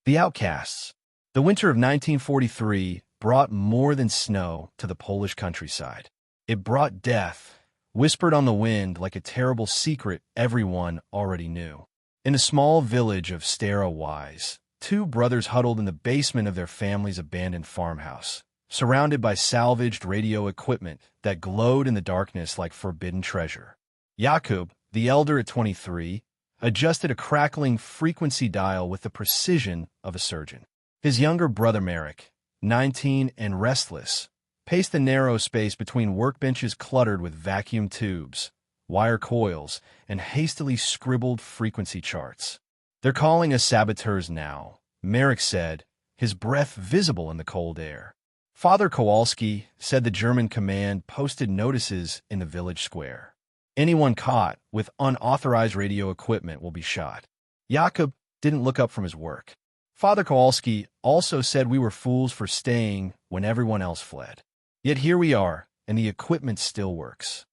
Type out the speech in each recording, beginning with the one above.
The Outcasts. The winter of 1943 brought more than snow to the Polish countryside. It brought death, whispered on the wind like a terrible secret everyone already knew. In the small village of Stara Wise, two brothers huddled in the basement of their family's abandoned farmhouse, surrounded by salvaged radio equipment that glowed in the darkness like forbidden treasure. Jakub, the elder at 23, adjusted a crackling frequency dial with the precision of a surgeon. His younger brother Marek, 19 and restless, paced the narrow space between workbenches cluttered with vacuum tubes, wire coils, and hastily scribbled frequency charts. "They're calling us saboteurs now," Marek said, his breath visible in the cold air. Father Kowalski said the German command posted notices in the village square. "Anyone caught with unauthorized radio equipment will be shot." Jakub didn't look up from his work. Father Kowalski also said we were fools for staying when everyone else fled. Yet here we are, and the equipment still works.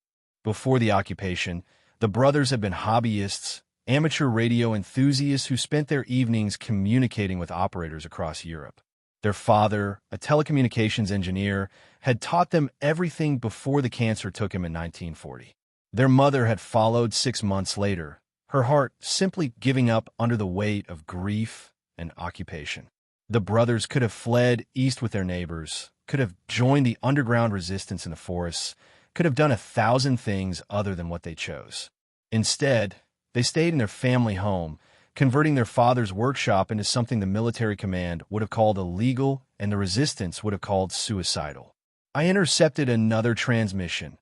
Before the occupation, the brothers had been hobbyists, amateur radio enthusiasts who spent their evenings communicating with operators across Europe. Their father, a telecommunications engineer, had taught them everything before the cancer took him in 1940. Their mother had followed 6 months later, her heart simply giving up under the weight of grief and occupation. The brothers could have fled east with their neighbors, could have joined the underground resistance in the forests, could have done 1,000 things other than what they chose. Instead, they stayed in their family home, converting their father's workshop into something the military command would have called illegal and the resistance would have called suicidal. "I intercepted another transmission,"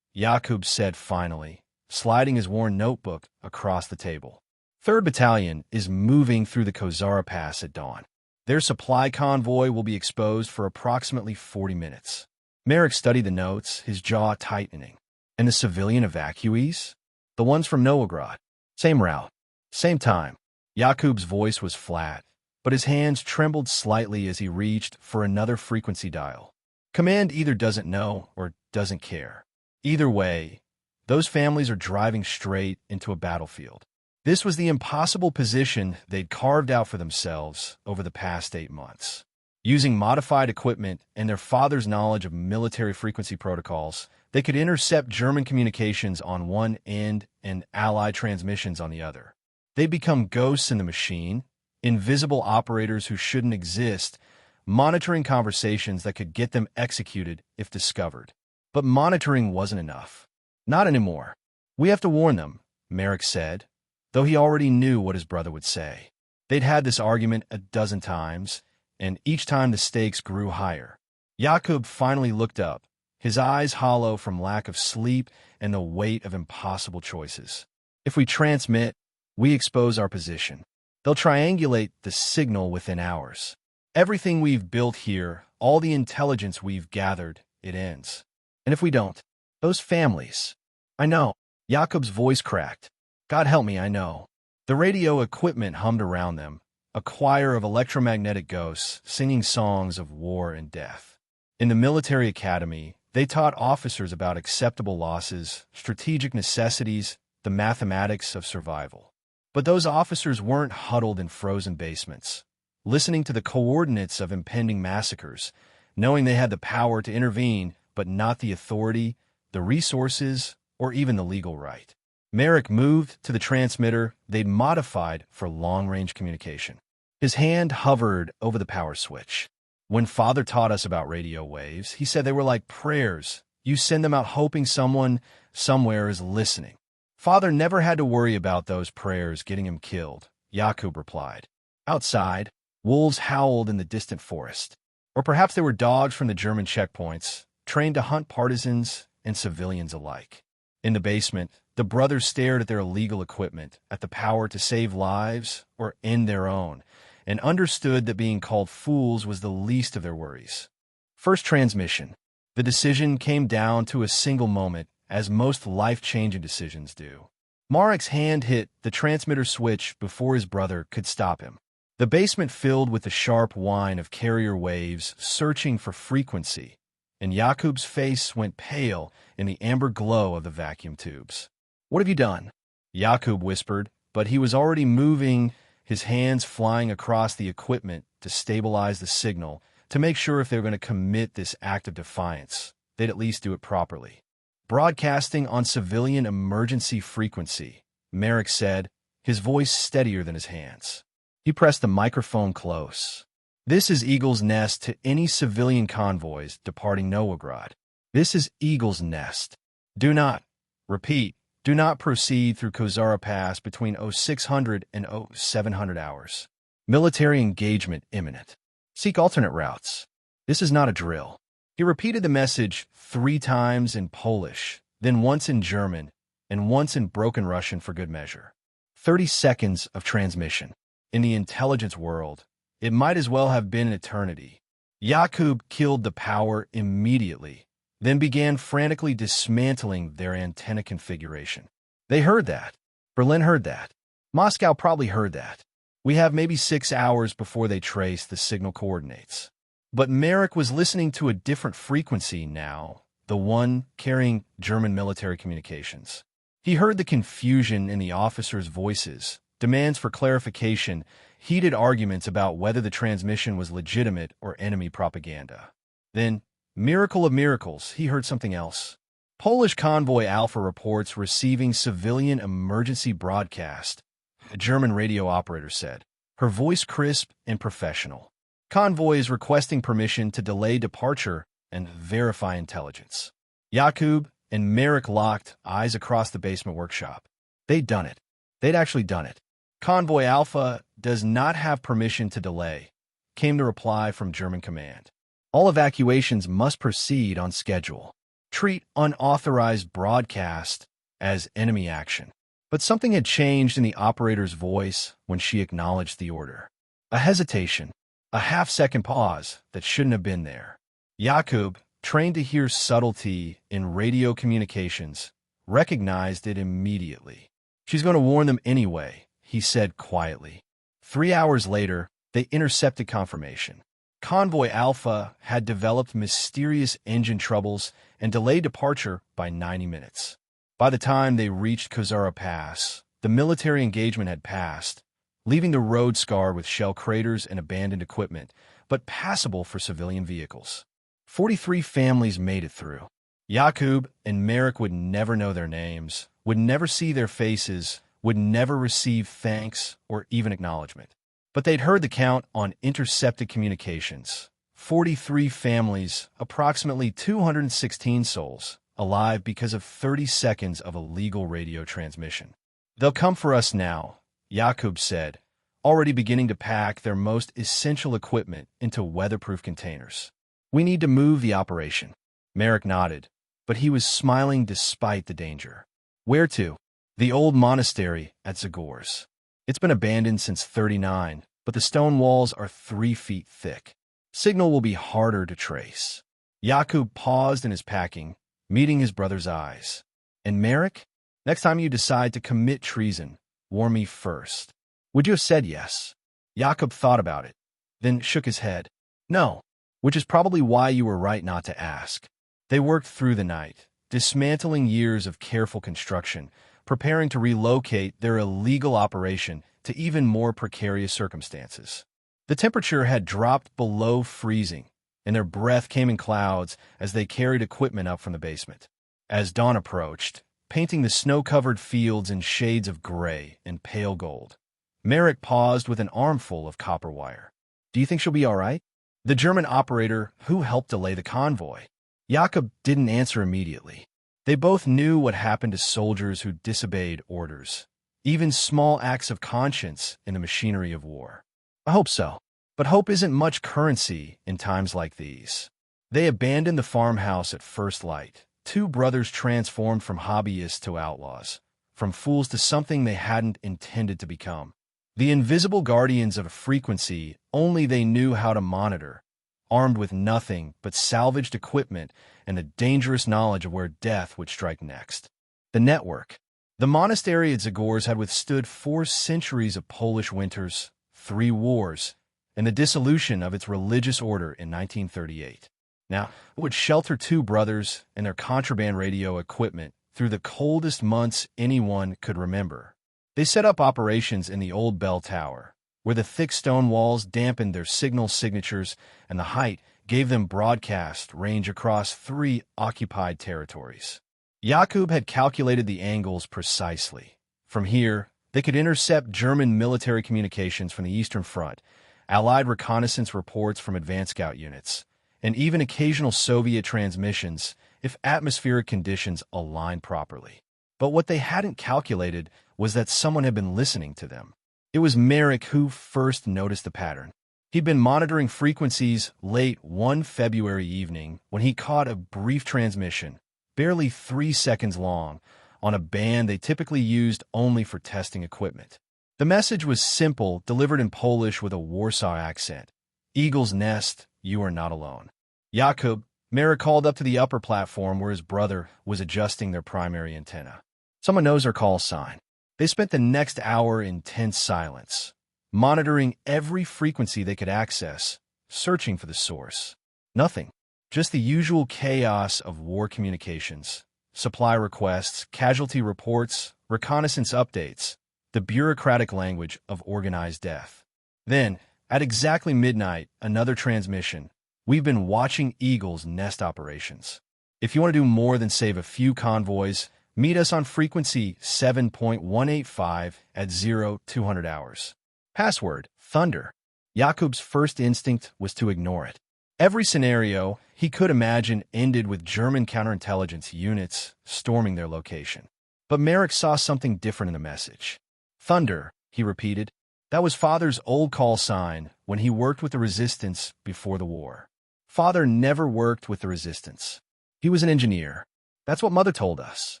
Jakub said finally, sliding his worn notebook across the table. 3rd Battalion is moving through the Kozara Pass at dawn. Their supply convoy will be exposed for approximately 40 minutes. Marek studied the notes, his jaw tightening. And the civilian evacuees? The ones from Novigrad. Same route. Same time. Jakub's voice was flat, but his hands trembled slightly as he reached for another frequency dial. Command either doesn't know or doesn't care. Either way, those families are driving straight into a battlefield. This was the impossible position they'd carved out for themselves over the past 8 months. Using modified equipment and their father's knowledge of military frequency protocols, they could intercept German communications on one end and Allied transmissions on the other. They'd become ghosts in the machine, invisible operators who shouldn't exist, monitoring conversations that could get them executed if discovered. But monitoring wasn't enough. "Not anymore. We have to warn them," Marek said, though he already knew what his brother would say. They'd had this argument a dozen times, and each time the stakes grew higher. Jakub finally looked up, his eyes hollow from lack of sleep and the weight of impossible choices. "If we transmit, we expose our position. They'll triangulate the signal within hours. Everything we've built here, all the intelligence we've gathered, it ends. And if we don't, those families—" "I know." Jakub's voice cracked. "God help me, I know." The radio equipment hummed around them, a choir of electromagnetic ghosts singing songs of war and death. In the military academy, they taught officers about acceptable losses, strategic necessities, the mathematics of survival. But those officers weren't huddled in frozen basements, listening to the coordinates of impending massacres, knowing they had the power to intervene, but not the authority, the resources, or even the legal right. Marek moved to the transmitter they'd modified for long-range communication. His hand hovered over the power switch. "When Father taught us about radio waves, he said they were like prayers. You send them out hoping someone, somewhere is listening." "Father never had to worry about those prayers getting him killed," Jakub replied. Outside, wolves howled in the distant forest. Or perhaps they were dogs from the German checkpoints, trained to hunt partisans and civilians alike. In the basement, the brothers stared at their illegal equipment, at the power to save lives or end their own, and understood that being called fools was the least of their worries. First transmission. The decision came down to a single moment, as most life-changing decisions do. Marek's hand hit the transmitter switch before his brother could stop him. The basement filled with the sharp whine of carrier waves searching for frequency, and Jakub's face went pale in the amber glow of the vacuum tubes. "What have you done?" Jakub whispered, but he was already moving, his hands flying across the equipment to stabilize the signal, to make sure if they were going to commit this act of defiance, they'd at least do it properly. Broadcasting on civilian emergency frequency, Merrick said, his voice steadier than his hands. He pressed the microphone close. This is Eagle's Nest to any civilian convoys departing Novigrad. This is Eagle's Nest. Do not, repeat, do not proceed through Kozara Pass between 0600 and 0700 hours. Military engagement imminent. Seek alternate routes. This is not a drill. He repeated the message 3 times in Polish, then once in German, and once in broken Russian for good measure. 30 seconds of transmission. In the intelligence world, it might as well have been an eternity. Yakub killed the power immediately, then began frantically dismantling their antenna configuration. They heard that. Berlin heard that. Moscow probably heard that. We have maybe 6 hours before they trace the signal coordinates. But Merrick was listening to a different frequency now, the one carrying German military communications. He heard the confusion in the officers' voices, demands for clarification, heated arguments about whether the transmission was legitimate or enemy propaganda. Then, miracle of miracles, he heard something else. Polish Convoy Alpha reports receiving civilian emergency broadcast, a German radio operator said, her voice crisp and professional. Convoy is requesting permission to delay departure and verify intelligence. Yakub and Merrick locked eyes across the basement workshop. They'd done it. They'd actually done it. Convoy Alpha does not have permission to delay, came the reply from German command. All evacuations must proceed on schedule. Treat unauthorized broadcast as enemy action. But something had changed in the operator's voice when she acknowledged the order. A hesitation, a half-second pause that shouldn't have been there. Yakub, trained to hear subtlety in radio communications, recognized it immediately. She's going to warn them anyway, he said quietly. 3 hours later, they intercepted confirmation. Convoy Alpha had developed mysterious engine troubles and delayed departure by 90 minutes. By the time they reached Kozara Pass, the military engagement had passed, leaving the road scarred with shell craters and abandoned equipment, but passable for civilian vehicles. 43 families made it through. Yakub and Merrick would never know their names, would never see their faces, would never receive thanks or even acknowledgement. But they'd heard the count on intercepted communications. 43 families, approximately 216 souls, alive because of 30 seconds of illegal radio transmission. They'll come for us now, Yakub said, already beginning to pack their most essential equipment into weatherproof containers. We need to move the operation. Merrick nodded, but he was smiling despite the danger. Where to? The old monastery at Zagorz. It's been abandoned since '39, but the stone walls are 3 feet thick. Signal will be harder to trace. Yakub paused in his packing, meeting his brother's eyes. And Merrick? Next time you decide to commit treason, warn me first. Would you have said yes? Yakub thought about it, then shook his head. No, which is probably why you were right not to ask. They worked through the night, dismantling years of careful construction, preparing to relocate their illegal operation to even more precarious circumstances. The temperature had dropped below freezing, and their breath came in clouds as they carried equipment up from the basement. As dawn approached, painting the snow-covered fields in shades of gray and pale gold, Merrick paused with an armful of copper wire. Do you think she'll be all right? The German operator who helped delay the convoy. Yakub didn't answer immediately. They both knew what happened to soldiers who disobeyed orders, even small acts of conscience in the machinery of war. I hope so. But hope isn't much currency in times like these. They abandoned the farmhouse at first light, 2 brothers transformed from hobbyists to outlaws, from fools to something they hadn't intended to become. The invisible guardians of a frequency only they knew how to monitor, armed with nothing but salvaged equipment and the dangerous knowledge of where death would strike next. The network. The monastery at Zagorz had withstood 4 centuries of Polish winters, 3 wars, and the dissolution of its religious order in 1938. Now, it would shelter 2 brothers and their contraband radio equipment through the coldest months anyone could remember. They set up operations in the old bell tower, where the thick stone walls dampened their signal signatures and the height gave them broadcast range across 3 occupied territories. Yakub had calculated the angles precisely. From here, they could intercept German military communications from the Eastern Front, Allied reconnaissance reports from advanced scout units, and even occasional Soviet transmissions if atmospheric conditions aligned properly. But what they hadn't calculated was that someone had been listening to them. It was Merrick who first noticed the pattern. He'd been monitoring frequencies late one February evening when he caught a brief transmission, barely 3 seconds long, on a band they typically used only for testing equipment. The message was simple, delivered in Polish with a Warsaw accent. Eagle's Nest, you are not alone. Yakub, Merrick called up to the upper platform where his brother was adjusting their primary antenna. Someone knows our call sign. They spent the next hour in tense silence, monitoring every frequency they could access, searching for the source. Nothing. Just the usual chaos of war communications, supply requests, casualty reports, reconnaissance updates, the bureaucratic language of organized death. Then, at exactly midnight, another transmission. We've been watching Eagle's Nest operations. If you want to do more than save a few convoys, meet us on frequency 7.185 at 0200 hours. Password, Thunder. Yakub's first instinct was to ignore it. Every scenario he could imagine ended with German counterintelligence units storming their location. But Merrick saw something different in the message. Thunder, he repeated. That was Father's old call sign when he worked with the resistance before the war. Father never worked with the resistance. He was an engineer. That's what Mother told us.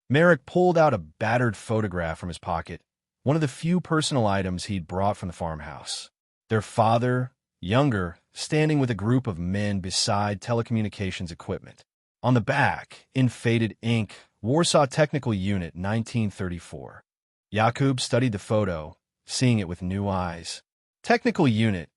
Merrick pulled out a battered photograph from his pocket, one of the few personal items he'd brought from the farmhouse. Their father, younger, standing with a group of men beside telecommunications equipment. On the back, in faded ink, Warsaw Technical Unit 1934. Yakub studied the photo, seeing it with new eyes. Technical Unit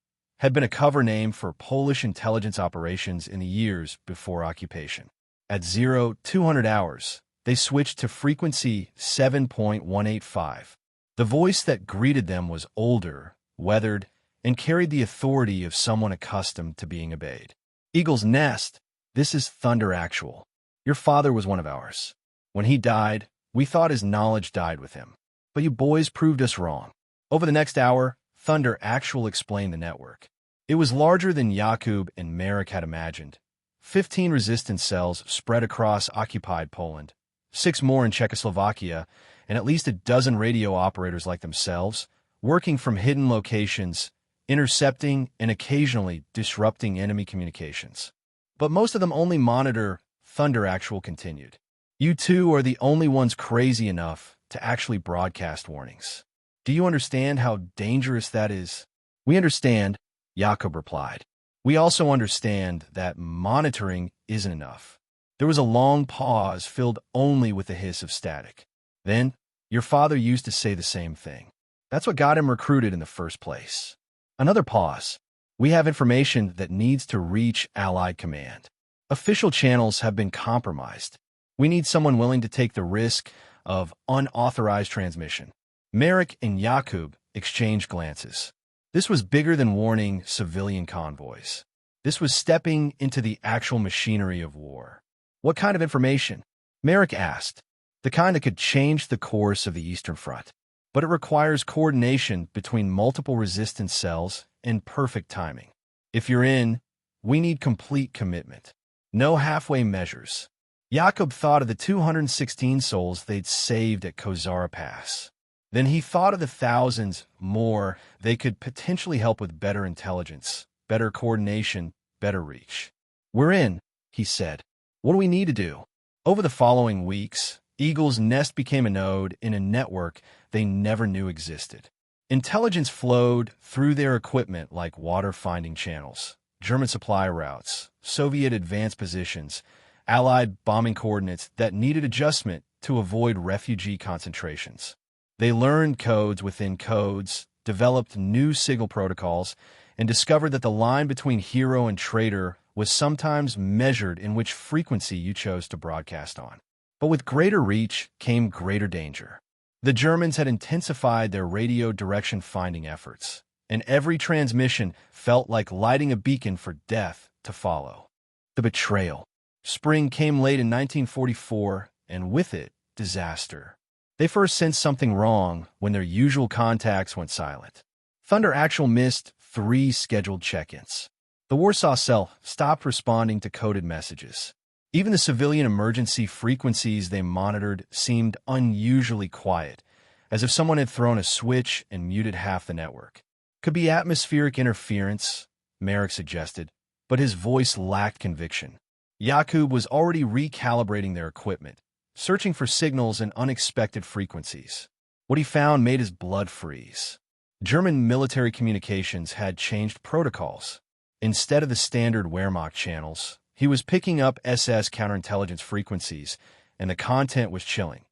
had been a cover name for Polish intelligence operations in the years before occupation. At 0200 hours, they switched to frequency 7.185. The voice that greeted them was older, weathered, and carried the authority of someone accustomed to being obeyed. Eagle's Nest, this is Thunder Actual. Your father was one of ours. When he died, we thought his knowledge died with him. But you boys proved us wrong. Over the next hour, Thunder Actual explained the network. It was larger than Yakub and Merrick had imagined. 15 resistance cells spread across occupied Poland, 6 more in Czechoslovakia, and at least a dozen radio operators like themselves, working from hidden locations, intercepting and occasionally disrupting enemy communications. But most of them only monitor. Thunder Actual continued. You two are the only ones crazy enough to actually broadcast warnings. Do you understand how dangerous that is? We understand, Yakub replied. We also understand that monitoring isn't enough. There was a long pause filled only with the hiss of static. Then, your father used to say the same thing. That's what got him recruited in the first place. Another pause. We have information that needs to reach Allied command. Official channels have been compromised. We need someone willing to take the risk of unauthorized transmission. Merrick and Yakub exchanged glances. This was bigger than warning civilian convoys. This was stepping into the actual machinery of war. What kind of information? Merrick asked. The kind that could change the course of the Eastern Front. But it requires coordination between multiple resistance cells and perfect timing. If you're in, we need complete commitment. No halfway measures. Yakub thought of the 216 souls they'd saved at Kozara Pass. Then he thought of the thousands more they could potentially help with better intelligence, better coordination, better reach. We're in, he said. What do we need to do? Over the following weeks, Eagle's Nest became a node in a network they never knew existed. Intelligence flowed through their equipment like water-finding channels, German supply routes, Soviet advanced positions, Allied bombing coordinates that needed adjustment to avoid refugee concentrations. They learned codes within codes, developed new signal protocols, and discovered that the line between hero and traitor was sometimes measured in which frequency you chose to broadcast on. But with greater reach came greater danger. The Germans had intensified their radio direction-finding efforts. and every transmission felt like lighting a beacon for death to follow. The betrayal. Spring came late in 1944, and with it, disaster. They first sensed something wrong when their usual contacts went silent. Thunder Actual missed 3 scheduled check-ins. The Warsaw cell stopped responding to coded messages. Even the civilian emergency frequencies they monitored seemed unusually quiet, as if someone had thrown a switch and muted half the network. Could be atmospheric interference, Marek suggested, but his voice lacked conviction. Jakub was already recalibrating their equipment, searching for signals in unexpected frequencies. What he found made his blood freeze. German military communications had changed protocols. Instead of the standard Wehrmacht channels, he was picking up SS counterintelligence frequencies, and the content was chilling.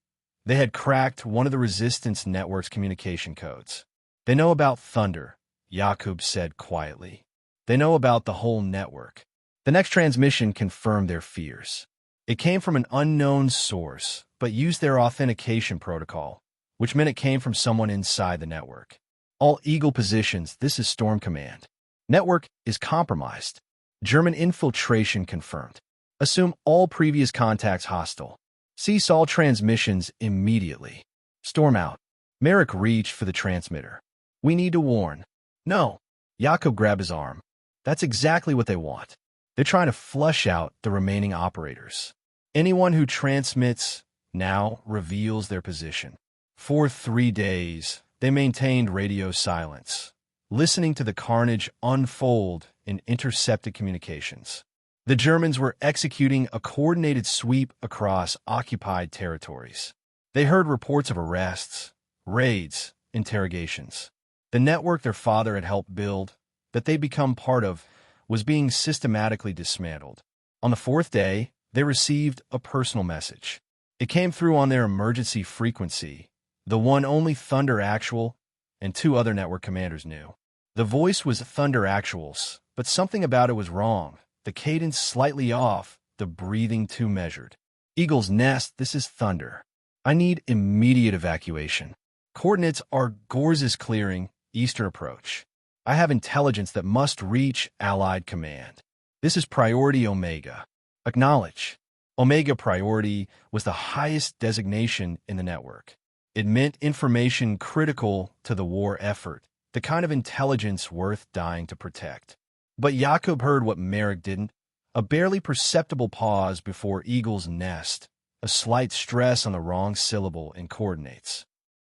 They had cracked one of the resistance network's communication codes. They know about Thunder, Jakub said quietly. They know about the whole network. The next transmission confirmed their fears. It came from an unknown source, but used their authentication protocol, which meant it came from someone inside the network. All Eagle positions, this is Storm Command. Network is compromised. German infiltration confirmed. Assume all previous contacts hostile. Cease all transmissions immediately. Storm out. Marek reached for the transmitter. We need to warn. No. Jakub grabbed his arm. That's exactly what they want. They're trying to flush out the remaining operators. Anyone who transmits now reveals their position. For 3 days, they maintained radio silence, listening to the carnage unfold in intercepted communications. The Germans were executing a coordinated sweep across occupied territories. They heard reports of arrests, raids, interrogations. The network their father had helped build, that they'd become part of, was being systematically dismantled. On the 4th day, they received a personal message. It came through on their emergency frequency, the one only Thunder Actual and 2 other network commanders knew. The voice was Thunder Actual's, but something about it was wrong. The cadence slightly off, the breathing too measured. Eagle's Nest, this is Thunder. I need immediate evacuation. Coordinates are Gorz's Clearing, eastern approach. I have intelligence that must reach Allied command. This is Priority Omega. Acknowledge. Omega Priority was the highest designation in the network. It meant information critical to the war effort, the kind of intelligence worth dying to protect. But Jakub heard what Marek didn't, a barely perceptible pause before Eagle's Nest, a slight stress on the wrong syllable in coordinates.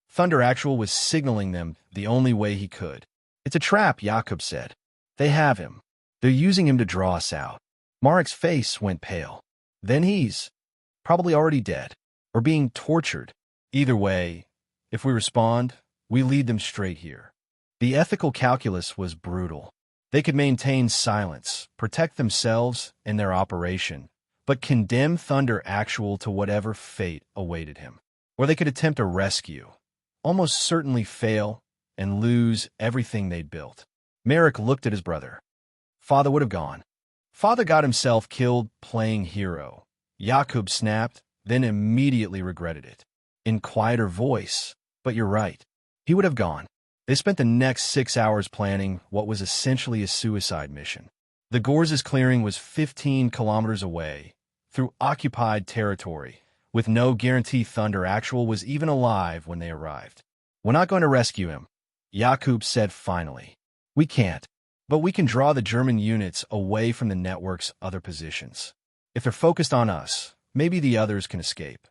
Thunder Actual was signaling them the only way he could. It's a trap, Jakub said. They have him. They're using him to draw us out. Marek's face went pale. Then he's probably already dead, or being tortured. Either way, if we respond, we lead them straight here. The ethical calculus was brutal. They could maintain silence, protect themselves and their operation, but condemn Thunder Actual to whatever fate awaited him. Or they could attempt a rescue, almost certainly fail, and lose everything they'd built. Marek looked at his brother. Father would have gone. Father got himself killed playing hero. Jakub snapped, then immediately regretted it. In quieter voice, but you're right. He would have gone. They spent the next 6 hours planning what was essentially a suicide mission. The Gorz's Clearing was 15 kilometers away, through occupied territory, with no guarantee Thunder Actual was even alive when they arrived. We're not going to rescue him, Jakub said finally. We can't, but we can draw the German units away from the network's other positions. If they're focused on us, maybe the others can escape.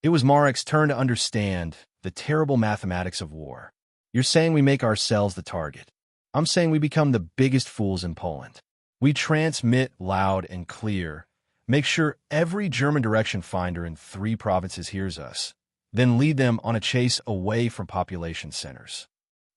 It was Marek's turn to understand the terrible mathematics of war. You're saying we make ourselves the target. I'm saying we become the biggest fools in Poland. We transmit loud and clear, make sure every German direction finder in 3 provinces hears us, then lead them on a chase away from population centers.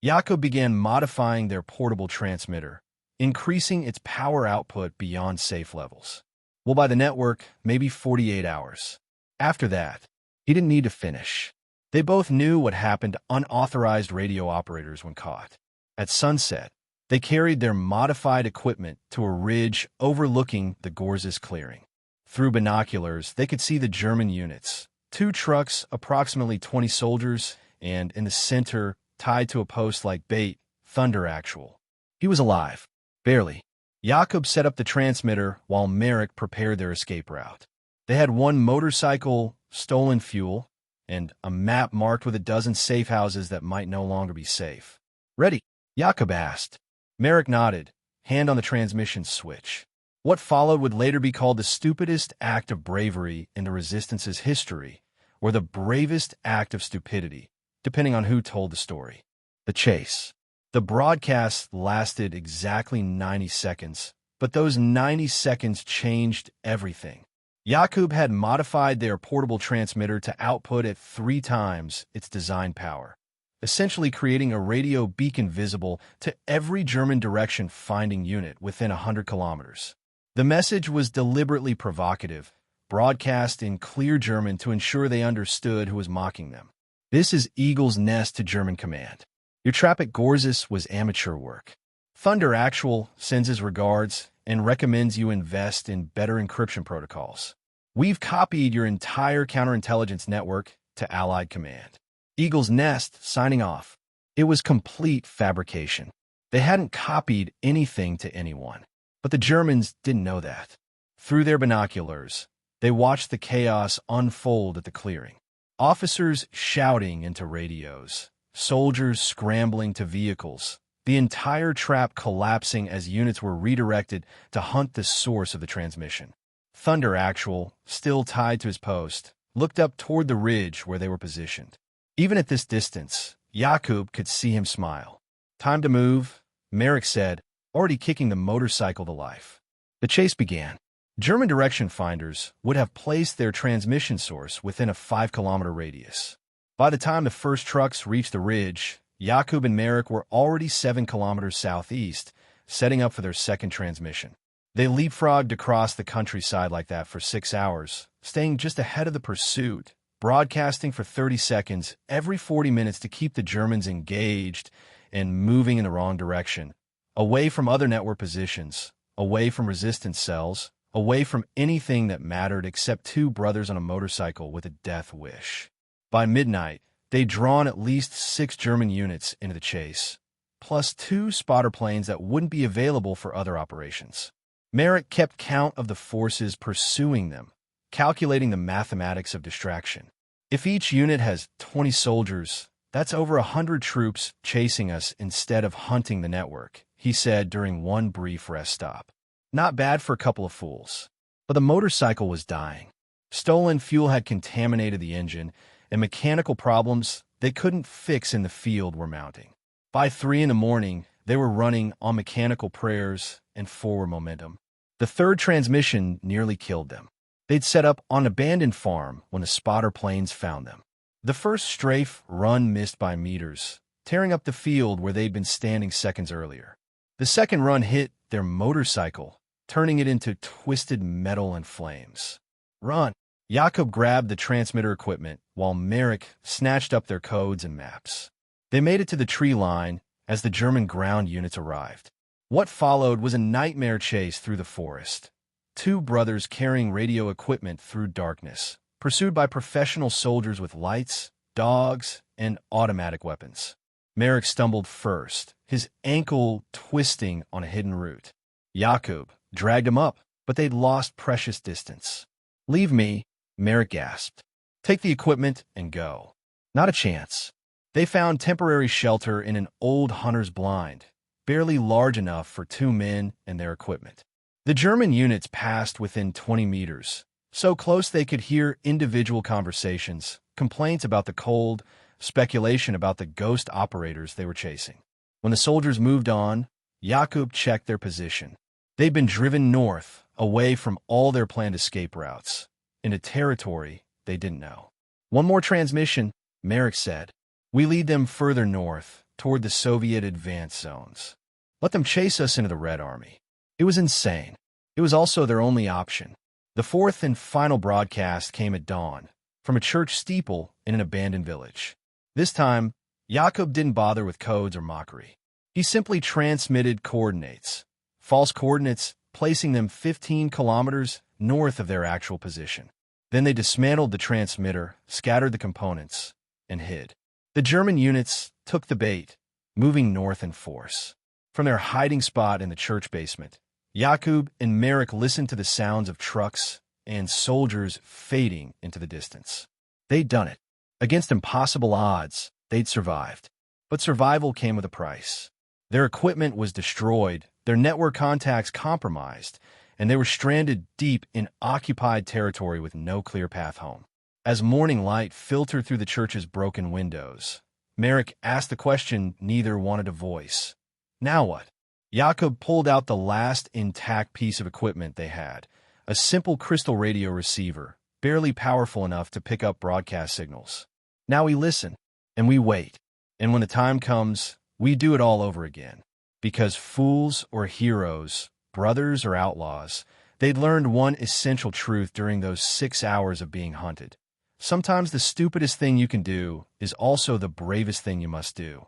Jakub began modifying their portable transmitter, increasing its power output beyond safe levels. We'll buy the network, maybe 48 hours. After that, he didn't need to finish. They both knew what happened to unauthorized radio operators when caught. At sunset, they carried their modified equipment to a ridge overlooking the Gorz's Clearing. Through binoculars, they could see the German units. 2 trucks, approximately 20 soldiers, and in the center, tied to a post like bait, Thunder Actual. He was alive. Barely. Jakob set up the transmitter while Merrick prepared their escape route. They had one motorcycle, stolen fuel, and a map marked with a dozen safe houses that might no longer be safe. "Ready?" Jakob asked. Merrick nodded, hand on the transmission switch. What followed would later be called the stupidest act of bravery in the Resistance's history, or the bravest act of stupidity, depending on who told the story. The chase. The broadcast lasted exactly 90 seconds, but those 90 seconds changed everything. Jakob had modified their portable transmitter to output at 3 times its design power, essentially creating a radio beacon visible to every German direction-finding unit within 100 kilometers. The message was deliberately provocative, broadcast in clear German to ensure they understood who was mocking them. "This is Eagle's Nest to German command. Your trap at Gorzis was amateur work. Thunder Actual sends his regards and recommends you invest in better encryption protocols. We've copied your entire counterintelligence network to Allied command. Eagle's Nest signing off." It was complete fabrication. They hadn't copied anything to anyone. But the Germans didn't know that. Through their binoculars, they watched the chaos unfold at the clearing. Officers shouting into radios, soldiers scrambling to vehicles, the entire trap collapsing as units were redirected to hunt the source of the transmission. Thunder Actual, still tied to his post, looked up toward the ridge where they were positioned. Even at this distance, Jakob could see him smile. "Time to move," Merrick said, already kicking the motorcycle to life. The chase began. German direction finders would have placed their transmission source within a 5-kilometer radius. By the time the first trucks reached the ridge, Jakob and Merrick were already 7 kilometers southeast, setting up for their second transmission. They leapfrogged across the countryside like that for 6 hours, staying just ahead of the pursuit, broadcasting for 30 seconds every 40 minutes to keep the Germans engaged and moving in the wrong direction. Away from other network positions, away from resistance cells, away from anything that mattered except 2 brothers on a motorcycle with a death wish. By midnight, they'd drawn at least 6 German units into the chase, plus 2 spotter planes that wouldn't be available for other operations. Merrick kept count of the forces pursuing them, calculating the mathematics of distraction. If each unit has 20 soldiers, that's over 100 troops chasing us instead of hunting the network, he said during one brief rest stop. Not bad for a couple of fools. But the motorcycle was dying. Stolen fuel had contaminated the engine, and mechanical problems they couldn't fix in the field were mounting. By 3 in the morning, they were running on mechanical prayers and forward momentum. The third transmission nearly killed them. They'd set up on an abandoned farm when the spotter planes found them. The first strafe run missed by meters, tearing up the field where they'd been standing seconds earlier. The second run hit their motorcycle, turning it into twisted metal and flames. "Run!" Jakob grabbed the transmitter equipment while Merrick snatched up their codes and maps. They made it to the tree line as the German ground units arrived. What followed was a nightmare chase through the forest. 2 brothers carrying radio equipment through darkness, pursued by professional soldiers with lights, dogs, and automatic weapons. Merrick stumbled first, his ankle twisting on a hidden route. Jakob dragged him up, but they'd lost precious distance. "Leave me," Merrick gasped. "Take the equipment and go." Not a chance. They found temporary shelter in an old hunter's blind, barely large enough for 2 men and their equipment. The German units passed within 20 meters, so close they could hear individual conversations, complaints about the cold, speculation about the ghost operators they were chasing. When the soldiers moved on, Jakob checked their position. They'd been driven north, away from all their planned escape routes, into territory they didn't know. "One more transmission," Merrick said. "We lead them further north, toward the Soviet advance zones. Let them chase us into the Red Army." It was insane. It was also their only option. The fourth and final broadcast came at dawn, from a church steeple in an abandoned village. This time, Jakob didn't bother with codes or mockery. He simply transmitted coordinates, false coordinates, placing them 15 kilometers north of their actual position. Then they dismantled the transmitter, scattered the components, and hid. The German units took the bait, moving north in force. From their hiding spot in the church basement, Jakub and Marek listened to the sounds of trucks and soldiers fading into the distance. They'd done it. Against impossible odds, they'd survived. But survival came with a price. Their equipment was destroyed, their network contacts compromised, and they were stranded deep in occupied territory with no clear path home. As morning light filtered through the church's broken windows, Marek asked the question neither wanted to voice. Now what? Jakub pulled out the last intact piece of equipment they had, a simple crystal radio receiver, barely powerful enough to pick up broadcast signals. Now we listen, and we wait, and when the time comes, we do it all over again. Because fools or heroes, brothers or outlaws, they'd learned one essential truth during those 6 hours of being hunted. Sometimes the stupidest thing you can do is also the bravest thing you must do.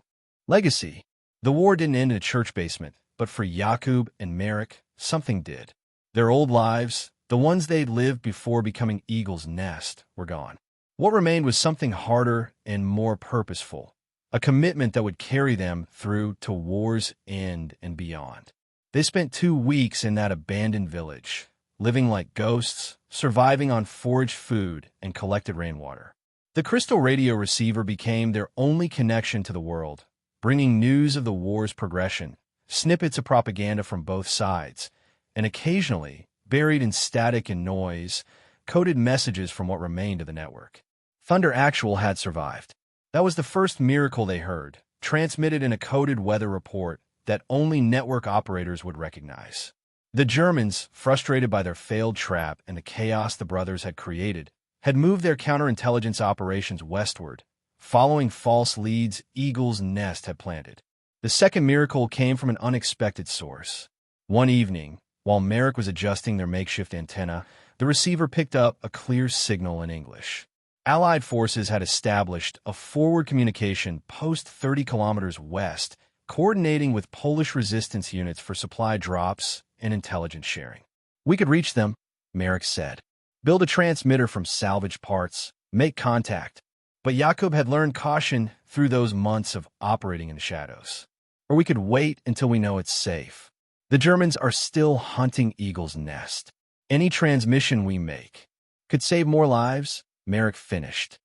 Legacy. The war didn't end in a church basement, but for Jakub and Marek, something did. Their old lives, the ones they'd lived before becoming Eagle's Nest, were gone. What remained was something harder and more purposeful, a commitment that would carry them through to war's end and beyond. They spent 2 weeks in that abandoned village, living like ghosts, surviving on foraged food and collected rainwater. The crystal radio receiver became their only connection to the world, bringing news of the war's progression, snippets of propaganda from both sides, and occasionally, buried in static and noise, coded messages from what remained of the network. Thunder Actual had survived. That was the first miracle they heard, transmitted in a coded weather report that only network operators would recognize. The Germans, frustrated by their failed trap and the chaos the brothers had created, had moved their counterintelligence operations westward, following false leads Eagle's Nest had planted. The second miracle came from an unexpected source. One evening, while Marek was adjusting their makeshift antenna, the receiver picked up a clear signal in English. Allied forces had established a forward communication post 30 kilometers west, coordinating with Polish resistance units for supply drops and intelligence sharing. We could reach them, Marek said. Build a transmitter from salvaged parts, make contact. But Jakub had learned caution through those months of operating in the shadows. Or we could wait until we know it's safe. The Germans are still hunting Eagle's Nest. Any transmission we make could save more lives, Marek finished.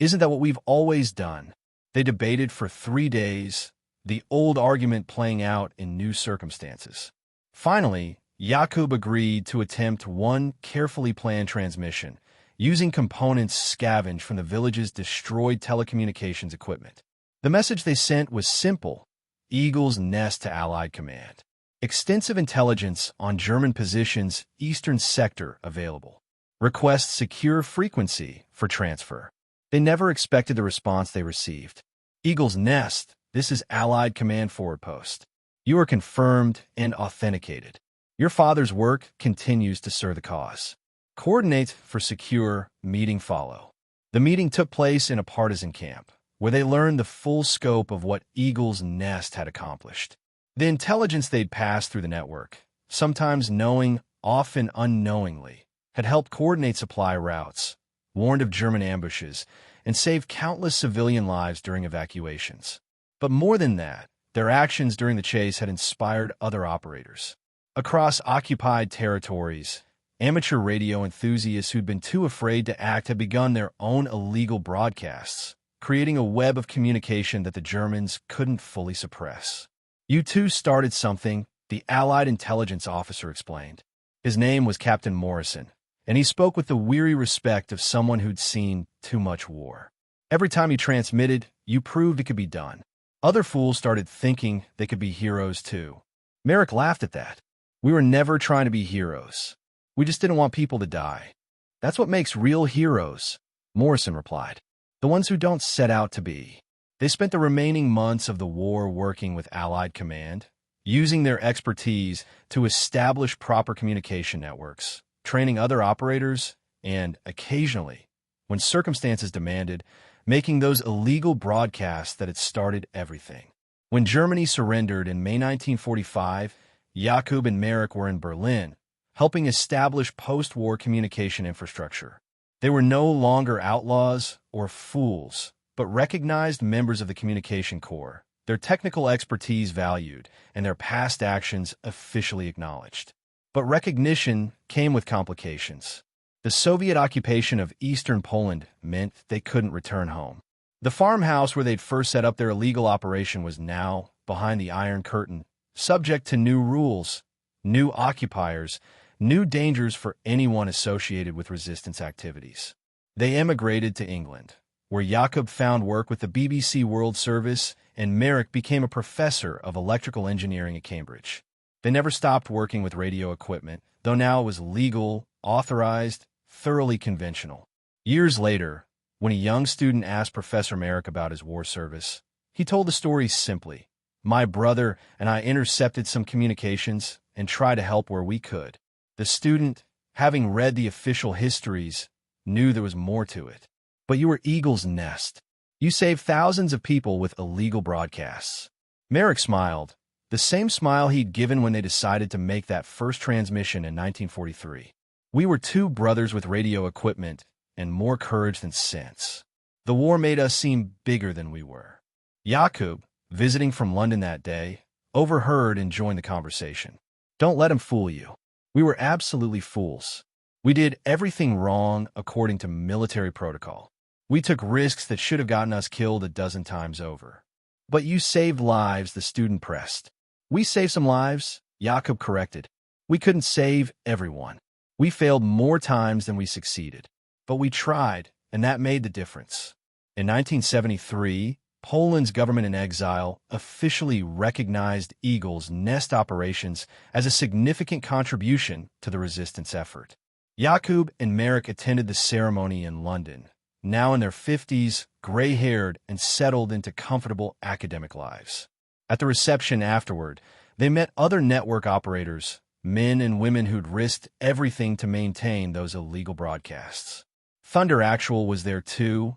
Isn't that what we've always done? They debated for 3 days, the old argument playing out in new circumstances. Finally, Jakub agreed to attempt one carefully planned transmission, using components scavenged from the village's destroyed telecommunications equipment. The message they sent was simple: Eagle's Nest to Allied Command. Extensive intelligence on German positions, eastern sector available. Request secure frequency for transfer. They never expected the response they received. Eagle's Nest, this is Allied Command Forward Post. You are confirmed and authenticated. Your father's work continues to serve the cause. Coordinate for secure meeting follow. The meeting took place in a partisan camp, where they learned the full scope of what Eagle's Nest had accomplished. The intelligence they'd passed through the network, sometimes knowing, often unknowingly, had helped coordinate supply routes, warned of German ambushes, and saved countless civilian lives during evacuations. But more than that, their actions during the chase had inspired other operators. Across occupied territories, amateur radio enthusiasts who'd been too afraid to act had begun their own illegal broadcasts, creating a web of communication that the Germans couldn't fully suppress. You two started something, the Allied intelligence officer explained. His name was Captain Morrison, and he spoke with the weary respect of someone who'd seen too much war. Every time he transmitted, you proved it could be done. Other fools started thinking they could be heroes too. Marek laughed at that. We were never trying to be heroes. We just didn't want people to die. That's what makes real heroes, Morrison replied. The ones who don't set out to be. They spent the remaining months of the war working with Allied Command, using their expertise to establish proper communication networks, training other operators, and occasionally, when circumstances demanded, making those illegal broadcasts that had started everything. When Germany surrendered in May 1945, Jakub and Marek were in Berlin, helping establish post-war communication infrastructure. They were no longer outlaws or fools, but recognized members of the Communication Corps, their their technical expertise valued, and their past actions officially acknowledged. But recognition came with complications. The Soviet occupation of eastern Poland meant they couldn't return home. The farmhouse where they'd first set up their illegal operation was now, behind the Iron Curtain, subject to new rules, new occupiers, new dangers for anyone associated with resistance activities. They emigrated to England, where Jakub found work with the BBC World Service and Marek became a professor of electrical engineering at Cambridge. They never stopped working with radio equipment, though now it was legal, authorized, thoroughly conventional. Years later, when a young student asked Professor Marek about his war service, he told the story simply. My brother and I intercepted some communications and tried to help where we could. The student, having read the official histories, knew there was more to it. But you were Eagle's Nest. You saved thousands of people with illegal broadcasts. Marek smiled, the same smile he'd given when they decided to make that first transmission in 1943. We were two brothers with radio equipment and more courage than sense. The war made us seem bigger than we were. Jakub, visiting from London that day, overheard and joined the conversation. Don't let him fool you. We were absolutely fools. We did everything wrong according to military protocol. We took risks that should have gotten us killed a dozen times over. But you saved lives, the student pressed. We saved some lives, Jakub corrected. We couldn't save everyone. We failed more times than we succeeded. But we tried, and that made the difference. In 1973, Poland's government in exile officially recognized Eagle's Nest operations as a significant contribution to the resistance effort. Jakub and Marek attended the ceremony in London, now in their 50s, gray-haired and settled into comfortable academic lives. At the reception afterward, they met other network operators, men and women who'd risked everything to maintain those illegal broadcasts. Thunder Actual was there too,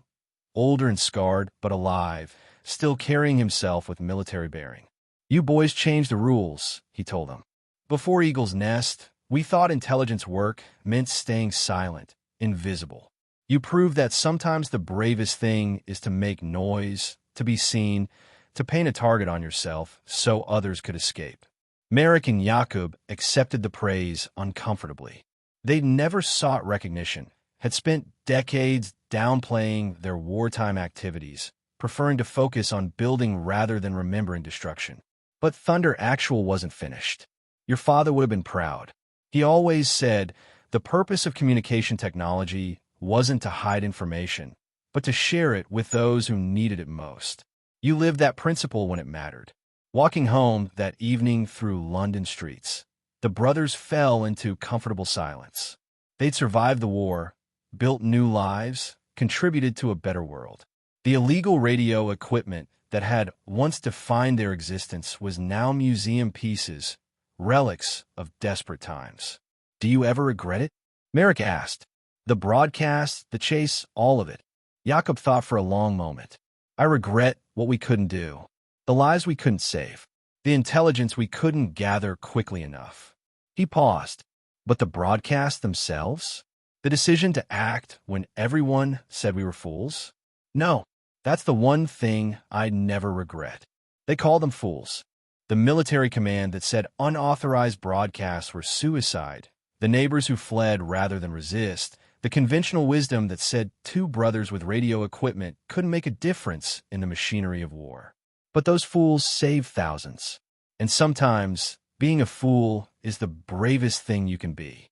older and scarred, but alive, still carrying himself with military bearing. You boys changed the rules, he told them. Before Eagle's Nest, we thought intelligence work meant staying silent, invisible. You proved that sometimes the bravest thing is to make noise, to be seen, to paint a target on yourself so others could escape. Marek and Jakub accepted the praise uncomfortably. They'd never sought recognition, had spent decades downplaying their wartime activities, preferring to focus on building rather than remembering destruction. But Thunder Actual wasn't finished. Your father would have been proud. He always said the purpose of communication technology wasn't to hide information, but to share it with those who needed it most. You lived that principle when it mattered. Walking home that evening through London streets, the brothers fell into comfortable silence. They'd survived the war, built new lives, contributed to a better world. The illegal radio equipment that had once defined their existence was now museum pieces, relics of desperate times. Do you ever regret it? Marek asked. The broadcast, the chase, all of it. Jakub thought for a long moment. I regret what we couldn't do. The lives we couldn't save. The intelligence we couldn't gather quickly enough. He paused. But the broadcasts themselves? The decision to act when everyone said we were fools? No, that's the one thing I'd never regret. They called them fools. The military command that said unauthorized broadcasts were suicide. The neighbors who fled rather than resist. The conventional wisdom that said two brothers with radio equipment couldn't make a difference in the machinery of war. But those fools saved thousands. And sometimes, being a fool is the bravest thing you can be.